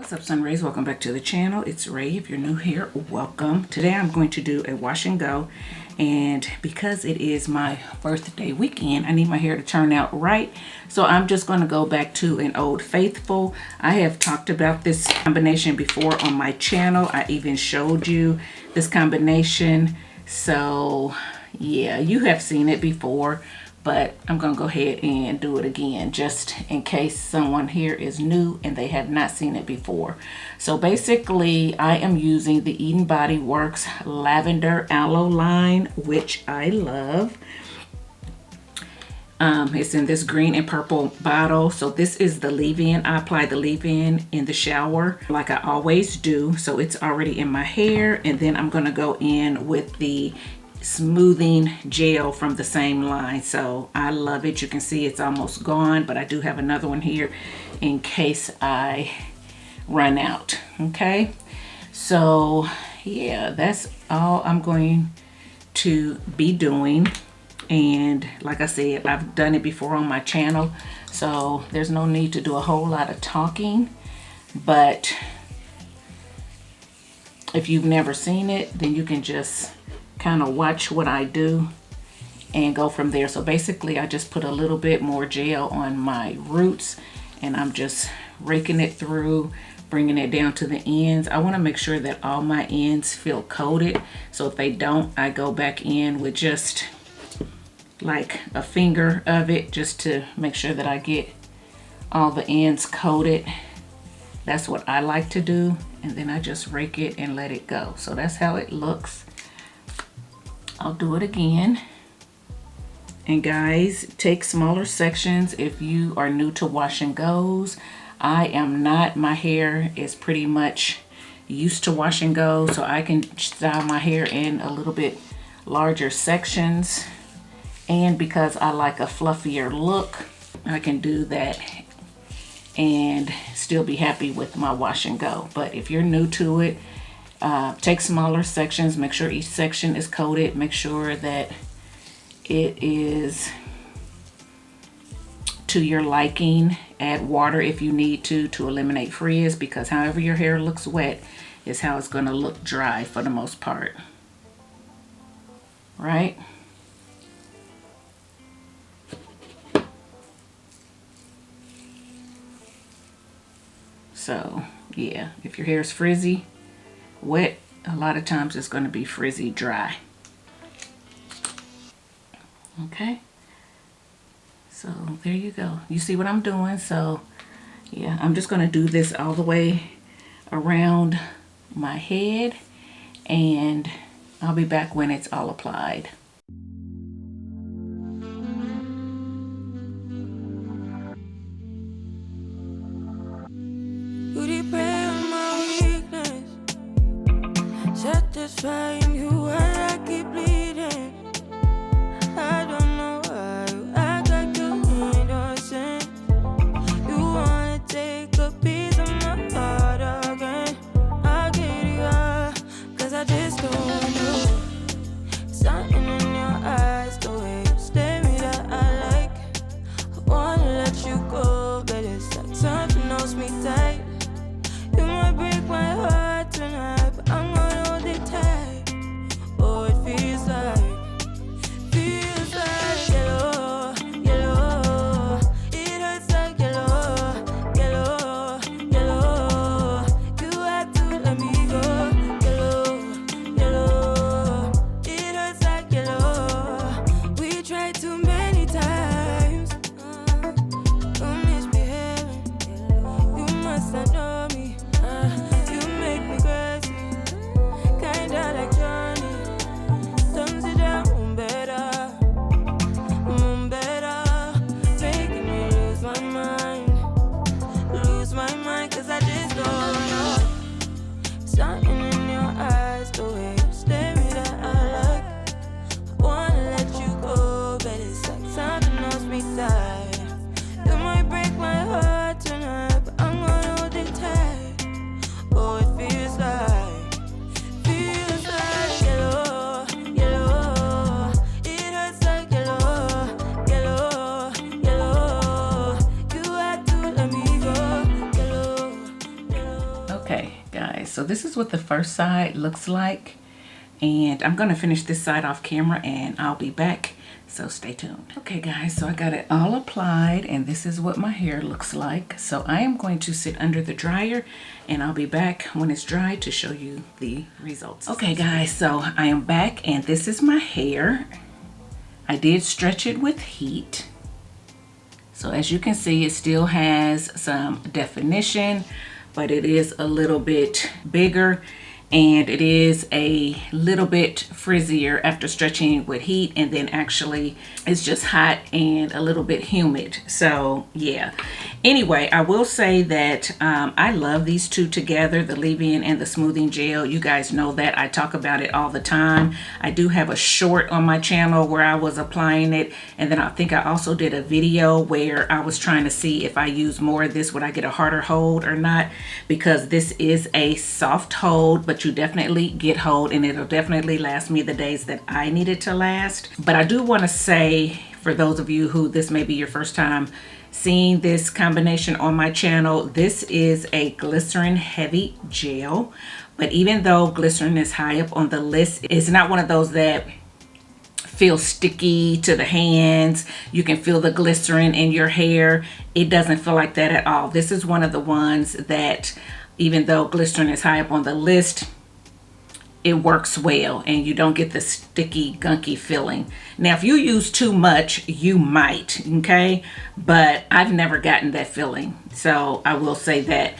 What's up, Sun Rays? Welcome back to the channel. It's Ray. If you're new here, welcome. Today I'm going to do a wash and go, and because it is my birthday weekend, I need my hair to turn out right. So I'm just going to go back to an Old Faithful. I have talked about this combination before on my channel. I even showed you this combination. So yeah, you have seen it before, but I'm going to go ahead and do it again just in case someone here is new and they have not seen it before. So basically, I am using the edenbodyworks Lavender Aloe line, which I love. It's in this green and purple bottle. So this is the leave-in. I apply the leave-in in the shower like I always do. So it's already in my hair. And then I'm going to go in with the smoothing gel from the same line. So I love it. You can see it's almost gone, but I do have another one here in case I run out. Okay, so yeah, that's all I'm going to be doing. And like I said, I've done it before on my channel, so there's no need to do a whole lot of talking. But if you've never seen it, then you can just kind of watch what I do and go from there. So basically, I just put a little bit more gel on my roots and I'm just raking it through, bringing it down to the ends. I want to make sure that all my ends feel coated. So if they don't, I go back in with just like a finger of it just to make sure that I get all the ends coated. That's what I like to do. And then I just rake it and let it go. So that's how it looks. I'll do it again. And guys, take smaller sections if you are new to wash and goes. I am not. My hair is pretty much used to wash and go, so I can style my hair in a little bit larger sections. And because I like a fluffier look, I can do that and still be happy with my wash and go. But if you're new to it, take smaller sections, make sure each section is coated, make sure that it is to your liking. Add water if you need to eliminate frizz, because however your hair looks wet is how it's going to look dry for the most part, right? So yeah, if your hair is frizzy wet, a lot of times it's going to be frizzy dry. Okay, so there you go. You see what I'm doing? So yeah, I'm just going to do this all the way around my head, and I'll be back when it's all applied. Satisfying you while I keep bleeding. I don't know why you act like you innocent. You wanna take a piece of my heart again. I get it all, cause I just don't want you. Something in your eyes, the way you stare at me that I like. I wanna let you go, but it's like something holds me tight. You might break my heart tonight, but I'm gonna hold it tight. so this is what the first side looks like, and I'm gonna finish this side off camera and I'll be back, so stay tuned. Okay guys, so I got it all applied and this is what my hair looks like. So I am going to sit under the dryer and I'll be back when it's dry to show you the results. Okay guys, so I am back and this is my hair. I did stretch it with heat. So as you can see, it still has some definition, but it is a little bit bigger and it is a little bit frizzier after stretching with heat, and then actually it's just hot and a little bit humid. So yeah, anyway, I will say that I love these two together, the leave-in and the smoothing gel. You guys know that I talk about it all the time. I do have a short on my channel where I was applying it, and then I think I also did a video where I was trying to see if I use more of this, would I get a harder hold or not, because this is a soft hold, but you definitely get hold and it'll definitely last me the days that I need it to last. But I do want to say, for those of you who this may be your first time seeing this combination on my channel, this is a glycerin heavy gel, but even though glycerin is high up on the list, it's not one of those that feel sticky to the hands. You can feel the glycerin in your hair. It doesn't feel like that at all. This is one of the ones that, even though glycerin is high up on the list, it works well and you don't get the sticky, gunky feeling. Now, if you use too much, you might, okay? But I've never gotten that feeling. So I will say that.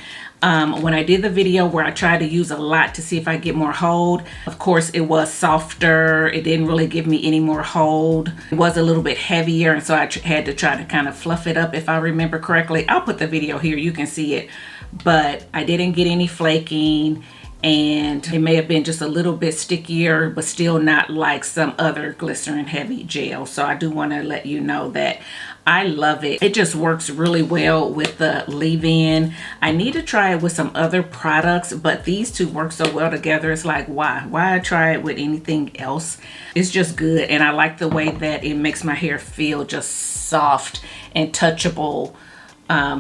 When I did the video where I tried to use a lot to see if I get more hold, of course it was softer. It didn't really give me any more hold. It was a little bit heavier, and so I had to try to kind of fluff it up, if I remember correctly. I'll put the video here, you can see it. But I didn't get any flaking, and it may have been just a little bit stickier, but still not like some other glycerin heavy gel. So I do want to let you know that I love it. It just works really well with the leave-in. I need to try it with some other products, but these two work so well together. It's like, why try it with anything else? It's just good, and I like the way that it makes my hair feel just soft and touchable.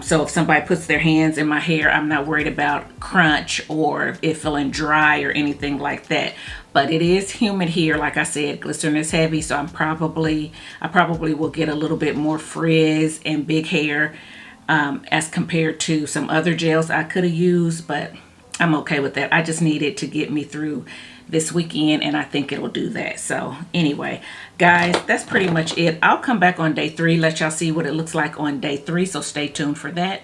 So if somebody puts their hands in my hair, I'm not worried about crunch or it feeling dry or anything like that. But it is humid here. Like I said, glycerin is heavy, so I probably will get a little bit more frizz and big hair as compared to some other gels I could have used, but I'm okay with that. I just needed to get me through this weekend, and I think it'll do that. So anyway, guys, that's pretty much it. I'll come back on day 3, let y'all see what it looks like on day 3, so stay tuned for that.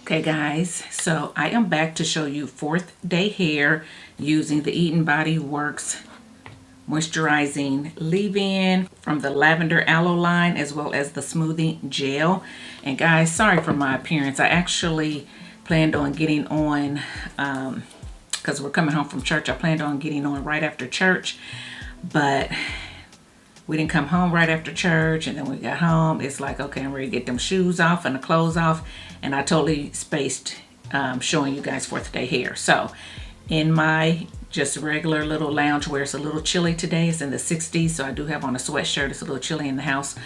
Okay guys, so I am back to show you 4th day hair using the edenbodyworks moisturizing leave-in from the lavender aloe line, as well as the smoothing gel. And guys, sorry for my appearance. I actually planned on getting on because we're coming home from church. I planned on getting on right after church, but we didn't come home right after church, and then we got home. It's like, okay, I'm ready to get them shoes off and the clothes off, and I totally spaced showing you guys 4th day hair. So in my just regular little lounge wear, it's a little chilly today. It's in the 60s, so I do have on a sweatshirt. It's a little chilly in the house.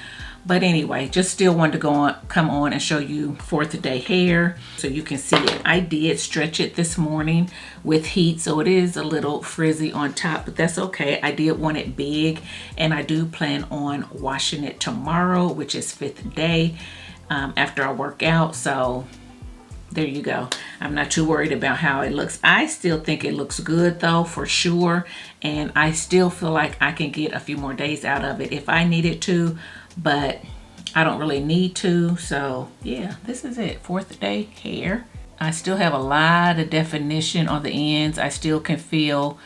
But anyway, just still wanted to come on and show you 4th day hair so you can see it. I did stretch it this morning with heat, so it is a little frizzy on top, but that's okay. I did want it big, and I do plan on washing it tomorrow, which is 5th day after I work out. So there you go. I'm not too worried about how it looks. I still think it looks good though, for sure, and I still feel like I can get a few more days out of it if I needed to, but I don't really need to. So yeah, this is it, 4th day hair. I still have a lot of definition on the ends. I still can feel,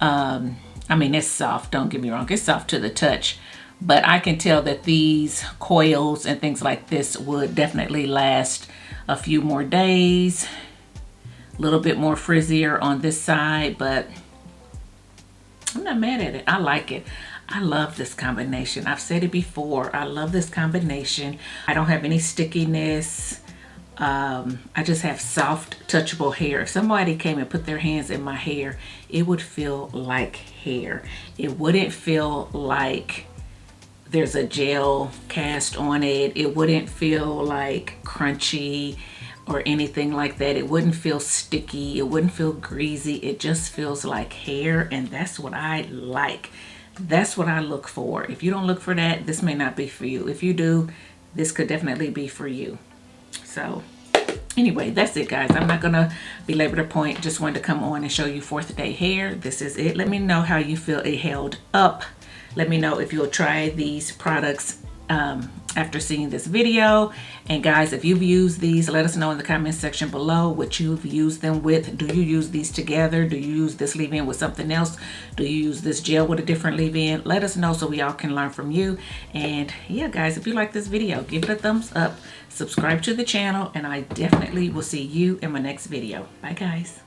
I mean, it's soft, don't get me wrong, it's soft to the touch, but I can tell that these coils and things like this would definitely last a few more days. A little bit more frizzier on this side, but I'm not mad at it. I like it. I love this combination. I've said it before. I love this combination. I don't have any stickiness. I just have soft, touchable hair. If somebody came and put their hands in my hair, it would feel like hair. It wouldn't feel like there's a gel cast on it. It wouldn't feel like crunchy or anything like that. It wouldn't feel sticky. It wouldn't feel greasy. It just feels like hair, and that's what I like. That's what I look for. If you don't look for that, this may not be for you. If you do, this could definitely be for you. So anyway, that's it, guys. I'm not gonna belabor the point. Just wanted to come on and show you 4th day hair. This is it. Let me know how you feel it held up. Let me know if you'll try these products after seeing this video. And guys, if you've used these, let us know in the comment section below what you've used them with. Do you use these together? Do you use this leave-in with something else? Do you use this gel with a different leave-in? Let us know so we all can learn from you. And yeah, guys, if you like this video, give it a thumbs up, subscribe to the channel, and I definitely will see you in my next video. Bye, guys.